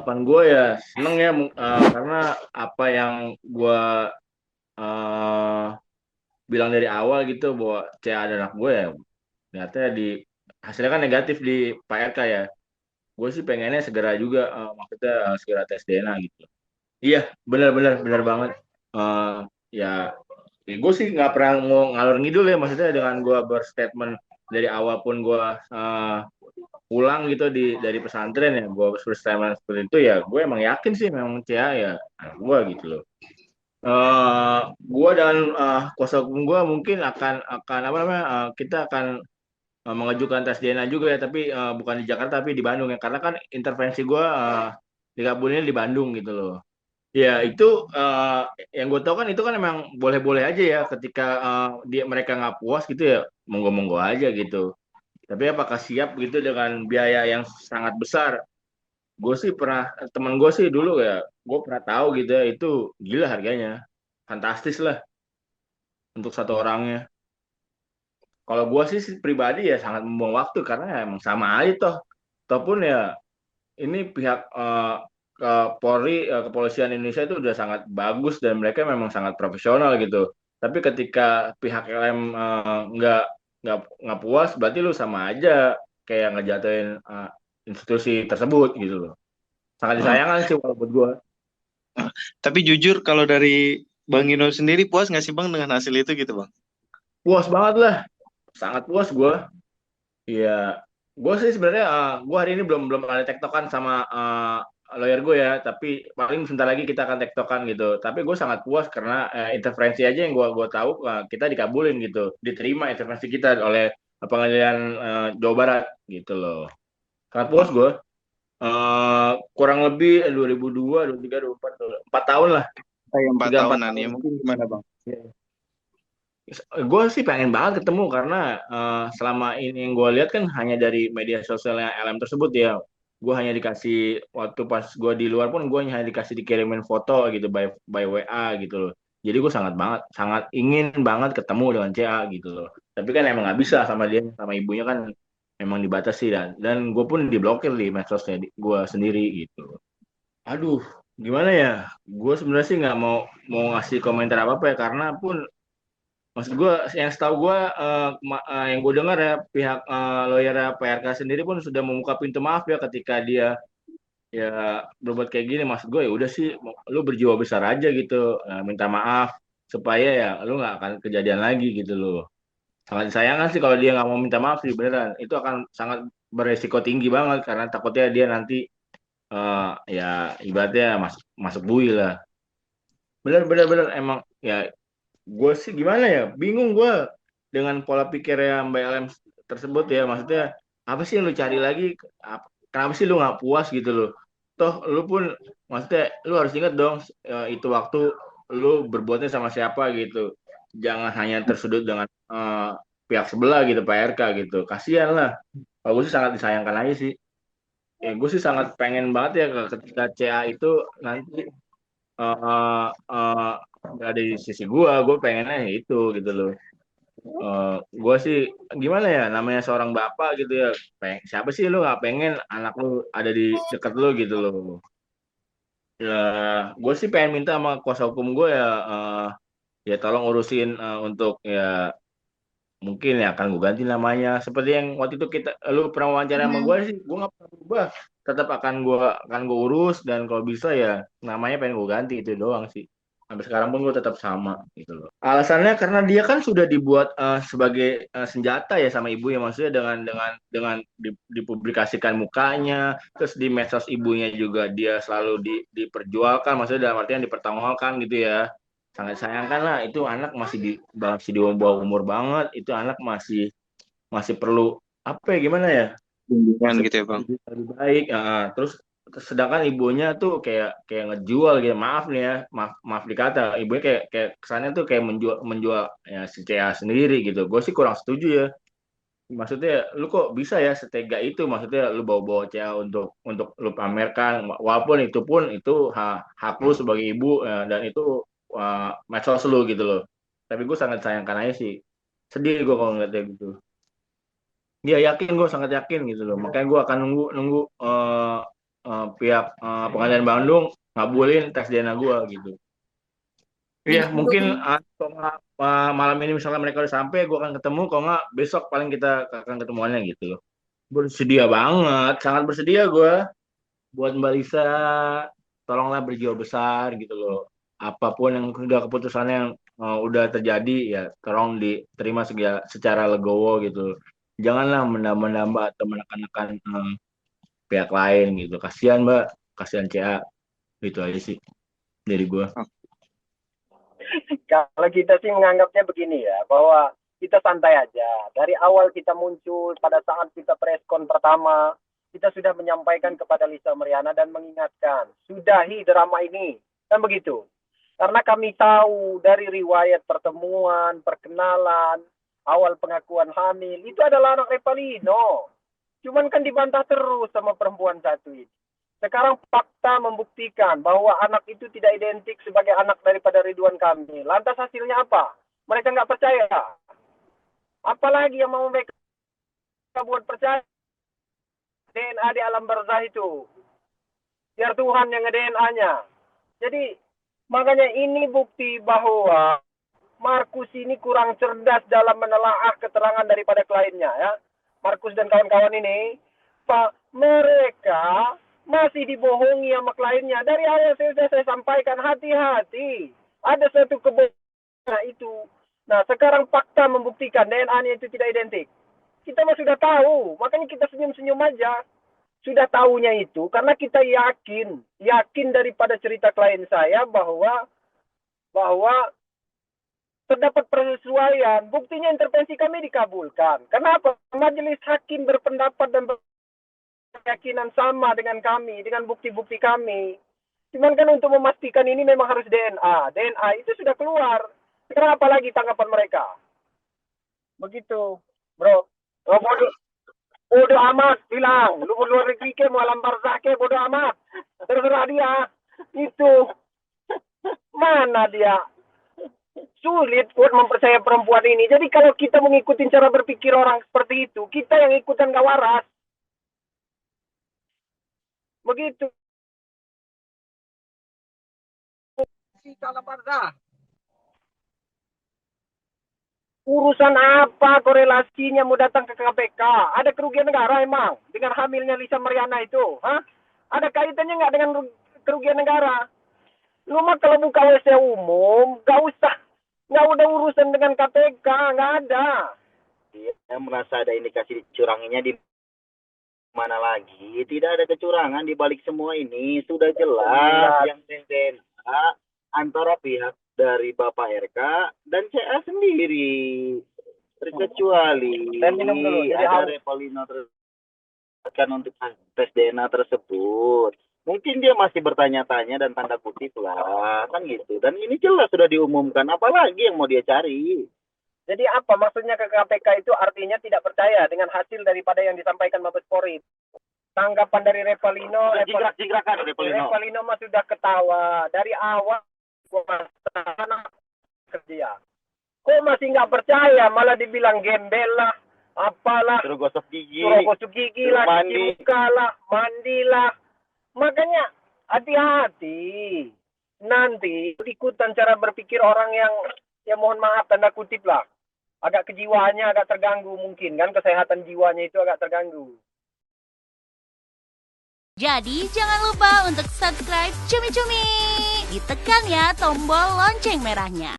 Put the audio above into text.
Tanggapan gue ya seneng ya karena apa yang gue eh, bilang dari awal gitu bahwa CA ada anak gue ya ternyata di hasilnya kan negatif di Pak RK ya. Gue sih pengennya segera juga maksudnya segera tes DNA gitu. Iya, benar-benar benar banget. Eh, ya, gue sih nggak pernah mau ngalor ngidul ya, maksudnya dengan gue berstatement dari awal pun gue pulang gitu dari pesantren ya, gue berstatement seperti itu ya, gue emang yakin sih memang Cia ya anak gue gitu loh. Gue dan kuasa hukum gue mungkin akan apa namanya, kita akan mengajukan tes DNA juga ya, tapi bukan di Jakarta tapi di Bandung ya, karena kan intervensi gue dikabulinnya di Bandung gitu loh. Ya itu eh, yang gue tahu kan itu kan emang boleh-boleh aja ya ketika mereka nggak puas gitu ya monggo-monggo aja gitu. Tapi apakah siap gitu dengan biaya yang sangat besar? Gue sih pernah teman gue sih dulu ya gue pernah tahu gitu ya itu gila harganya, fantastis lah untuk satu orangnya. Kalau gue sih pribadi ya sangat membuang waktu karena ya emang sama aja toh. Ataupun ya ini pihak ke Polri, kepolisian Indonesia itu udah sangat bagus dan mereka memang sangat profesional gitu. Tapi ketika pihak LM nggak puas, berarti lu sama aja kayak ngejatuhin institusi tersebut gitu loh. Sangat Eh, disayangkan sih kalau buat gua. tapi jujur kalau dari Bang Ino sendiri puas nggak sih Bang dengan hasil itu gitu Bang? Puas banget lah, sangat puas gua. Iya, gue sih sebenarnya gue hari ini belum belum ada tektokan sama lawyer gue ya, tapi paling sebentar lagi kita akan tektokan gitu. Tapi gue sangat puas karena intervensi aja yang gue tahu kita dikabulin gitu, diterima intervensi kita oleh pengadilan Jawa Barat gitu loh. Sangat puas Oh, gue. Kurang lebih 2002, 2003, 2004, 4 tahun lah, kayak 4 tiga empat tahunan tahun. ya mungkin gimana Bang? Gue sih pengen banget ketemu karena selama ini yang gue lihat kan hanya dari media sosialnya LM tersebut ya. Gue hanya dikasih waktu pas gue di luar pun gue hanya dikasih dikirimin foto gitu by WA gitu loh. Jadi gue sangat ingin banget ketemu dengan CA gitu loh. Tapi kan emang nggak bisa sama dia sama ibunya kan emang dibatasi dan gue pun diblokir di medsosnya gue sendiri gitu. Aduh, gimana ya? Gue sebenarnya sih nggak mau mau ngasih komentar apa apa ya karena pun maksud gue, yang setahu gue, yang gue dengar ya pihak lawyer PRK sendiri pun sudah membuka pintu maaf ya ketika dia ya berbuat kayak gini. Maksud gue ya udah sih, lu berjiwa besar aja gitu, minta maaf supaya ya lu nggak akan kejadian lagi gitu loh. Sangat disayangkan sih kalau dia nggak mau minta maaf sih beneran. Itu akan sangat beresiko tinggi banget karena takutnya dia nanti ya ibaratnya masuk bui lah. Bener bener emang ya gue sih gimana ya bingung gue dengan pola pikir yang Mbak LM tersebut ya, maksudnya apa sih yang lu cari lagi. Kenapa sih lu nggak puas gitu loh, toh lu pun maksudnya lu harus ingat dong itu waktu lu berbuatnya sama siapa gitu, jangan hanya tersudut dengan pihak sebelah gitu Pak RK gitu, kasihan lah. Kalau gue sih sangat disayangkan aja sih ya, gue sih sangat pengen banget ya ketika CA itu nanti uh, uh, ada di sisi gue pengennya itu gitu loh. Gue sih gimana ya namanya seorang bapak gitu ya, siapa sih lu nggak pengen anak lu ada di dekat lu gitu loh. Ya gue sih pengen minta sama kuasa hukum gue ya, ya tolong urusin untuk ya mungkin ya akan gue ganti namanya seperti yang waktu itu lu pernah wawancara sama gue sih, gue nggak pernah berubah, tetap akan gue urus dan kalau bisa ya namanya pengen gue ganti itu doang sih. Sampai sekarang pun gue tetap sama gitu loh. Alasannya karena dia kan sudah dibuat sebagai senjata ya sama ibu ya, maksudnya dengan dipublikasikan mukanya, terus di medsos ibunya juga dia selalu diperjualkan, maksudnya dalam artian dipertontonkan gitu ya. Sangat sayangkan lah itu anak masih di bawah umur banget, itu anak masih masih perlu apa ya gimana ya, Bimbingan masih gitu ya Bang? lebih baik. Terus sedangkan ibunya tuh kayak kayak ngejual gitu, maaf nih ya, maaf dikata, ibunya kayak kayak kesannya tuh kayak menjual menjual ya si CA sendiri gitu. Gue sih kurang setuju ya, maksudnya lu kok bisa ya setega itu, maksudnya lu bawa-bawa CA untuk lu pamerkan, walaupun itu pun itu hak lu sebagai ibu dan itu medsos lu gitu loh. Tapi gue sangat sayangkan aja sih, sedih gue kalau ngeliatnya gitu. Dia yakin, gue sangat yakin gitu loh. Makanya gue akan nunggu nunggu pihak pengadilan Bandung ngabulin tes DNA gue gitu. Iya, mungkin Dibandung kalau nggak, malam ini misalnya mereka udah sampai, gue akan ketemu. Kalau nggak besok paling kita akan ketemuannya gitu loh. Bersedia banget, sangat bersedia gue buat Mbak Lisa. Tolonglah berjiwa besar gitu loh. Apapun yang sudah keputusannya yang udah terjadi ya, tolong diterima secara legowo gitu. Janganlah menambah-nambah atau menekan-nekan pihak lain gitu. Kasihan Mbak, kasihan CA. Itu aja sih dari gue. Kalau kita sih menganggapnya begini ya, bahwa kita santai aja. Dari awal kita muncul, pada saat kita preskon pertama, kita sudah menyampaikan kepada Lisa Mariana dan mengingatkan, sudahi drama ini. Kan begitu. Karena kami tahu dari riwayat pertemuan, perkenalan, awal pengakuan hamil, itu adalah anak Revalino. Cuman kan dibantah terus sama perempuan satu ini. Sekarang fakta membuktikan bahwa anak itu tidak identik sebagai anak daripada Ridwan Kamil. Lantas hasilnya apa? Mereka nggak percaya. Apalagi yang mau mereka buat percaya? DNA di alam barzah itu. Biar Tuhan yang nge-DNA-nya. Jadi makanya ini bukti bahwa Markus ini kurang cerdas dalam menelaah keterangan daripada kliennya ya. Markus dan kawan-kawan ini, mereka masih dibohongi sama kliennya. Dari awal saya sampaikan hati-hati. Ada satu kebohongan itu. Nah, sekarang fakta membuktikan DNA-nya itu tidak identik. Kita mah sudah tahu, makanya kita senyum-senyum aja. Sudah tahunya itu karena kita yakin daripada cerita klien saya bahwa terdapat persesuaian. Buktinya intervensi kami dikabulkan. Kenapa? Majelis hakim berpendapat dan keyakinan sama dengan kami, dengan bukti-bukti kami. Cuman kan untuk memastikan ini memang harus DNA. DNA itu sudah keluar. Sekarang apa lagi tanggapan mereka? Begitu, bro. Oh, bodoh amat, bilang. Lu luar negeri ke, mau alam barzah ke, bodoh amat. Terserah dia. Itu. Mana dia? Sulit buat mempercaya perempuan ini. Jadi kalau kita mengikuti cara berpikir orang seperti itu, kita yang ikutan gak waras. Begitu. Urusan apa korelasinya mau datang ke KPK? Ada kerugian negara emang dengan hamilnya Lisa Mariana itu? Hah? Ada kaitannya nggak dengan kerugian negara? Lu mah kalau buka WC umum, nggak udah urusan dengan KPK, nggak ada. Dia merasa ada indikasi dicuranginya di mana lagi? Tidak ada kecurangan di balik semua ini. Sudah jelas yang DNA antara pihak dari Bapak RK dan CA sendiri. Terkecuali ada Revalino untuk tes DNA tersebut. Mungkin dia masih bertanya-tanya dan tanda kutip lah, kan gitu. Dan ini jelas sudah diumumkan, apalagi yang mau dia cari. Jadi apa maksudnya ke KPK itu artinya tidak percaya dengan hasil daripada yang disampaikan Mabes Polri. Tanggapan dari Revalino mah sudah ketawa dari awal kerja. Kok masih nggak percaya, malah dibilang gembel lah, apalah, suruh gosok gigi lah, cuci muka lah, mandilah. Makanya hati-hati. Nanti ikutan cara berpikir orang yang mohon maaf tanda kutip lah. Agak kejiwaannya agak terganggu mungkin kan, kesehatan jiwanya itu agak terganggu. Jadi jangan lupa untuk subscribe Cumi Cumi. Ditekan ya tombol lonceng merahnya.